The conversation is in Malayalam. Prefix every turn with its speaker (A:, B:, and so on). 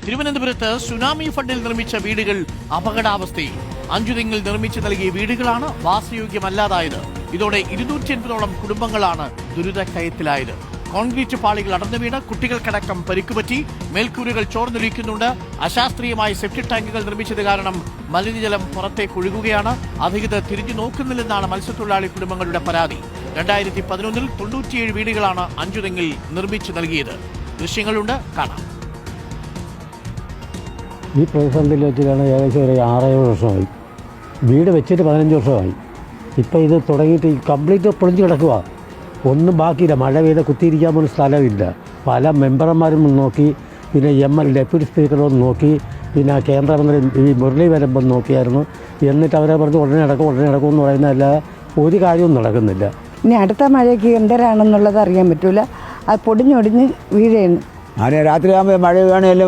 A: തിരുവനന്തപുരത്ത് സുനാമി ഫണ്ടിൽ നിർമ്മിച്ച വീടുകൾ അപകടാവസ്ഥയിൽ. അഞ്ചുതെങ്ങിൽ നിർമ്മിച്ചു നൽകിയ വീടുകളാണ് വാസയോഗ്യമല്ലാതായത്. ഇതോടെ 280ഓളം കുടുംബങ്ങളാണ് ദുരിതക്കയത്തിലായത്. കോൺക്രീറ്റ് പാളികൾ അടർന്നു വീണ് കുട്ടികൾക്കടക്കം പരിക്കുപറ്റി. മേൽക്കൂരകൾ ചോർന്നൊലിക്കുന്നുണ്ട്. അശാസ്ത്രീയമായി സെപ്റ്റിക് ടാങ്കുകൾ നിർമ്മിച്ചത് കാരണം മലിനജലം പുറത്തേക്ക് ഒഴുകുകയാണ്. അധികൃതർ തിരിഞ്ഞു നോക്കുന്നില്ലെന്നാണ് മത്സ്യത്തൊഴിലാളി കുടുംബങ്ങളുടെ പരാതി. 2011-ൽ 97 വീടുകളാണ് അഞ്ചുതെങ്ങിൽ നിർമ്മിച്ചു നൽകിയത്. ദൃശ്യങ്ങളുണ്ട്, കാണാം.
B: ഈ പ്രതിസന്ധിയിൽ വെച്ചിട്ടാണ് ഏകദേശം ഒരു 6-7 വർഷമായി. വീട് വെച്ചിട്ട് 15 വർഷമായി. ഇപ്പം ഇത് തുടങ്ങിയിട്ട് കംപ്ലീറ്റ് പൊളിഞ്ഞ് കിടക്കുക. ഒന്നും ബാക്കിയില്ല. മഴ പെയ്ത കുത്തിയിരിക്കാൻ പോലും സ്ഥലമില്ല. പല മെമ്പർമാരും നോക്കി, പിന്നെ ഡെപ്യൂട്ടി സ്പീക്കറും നോക്കി, പിന്നെ കേന്ദ്രമന്ത്രി ഈ മുരളി വരമ്പം നോക്കിയായിരുന്നു. എന്നിട്ട് അവരെ പറഞ്ഞ് ഉടനെ നടക്കും എന്ന് പറയുന്നതല്ലാതെ ഒരു കാര്യവും നടക്കുന്നില്ല.
C: ഇനി അടുത്ത മഴയ്ക്ക് എന്തരാണെന്നുള്ളത് അറിയാൻ പറ്റൂല. അത് പൊടിഞ്ഞൊടിഞ്ഞ് വീഴേന്ന്.
D: രാത്രിയാകുമ്പോൾ മഴ വേണമെങ്കിലും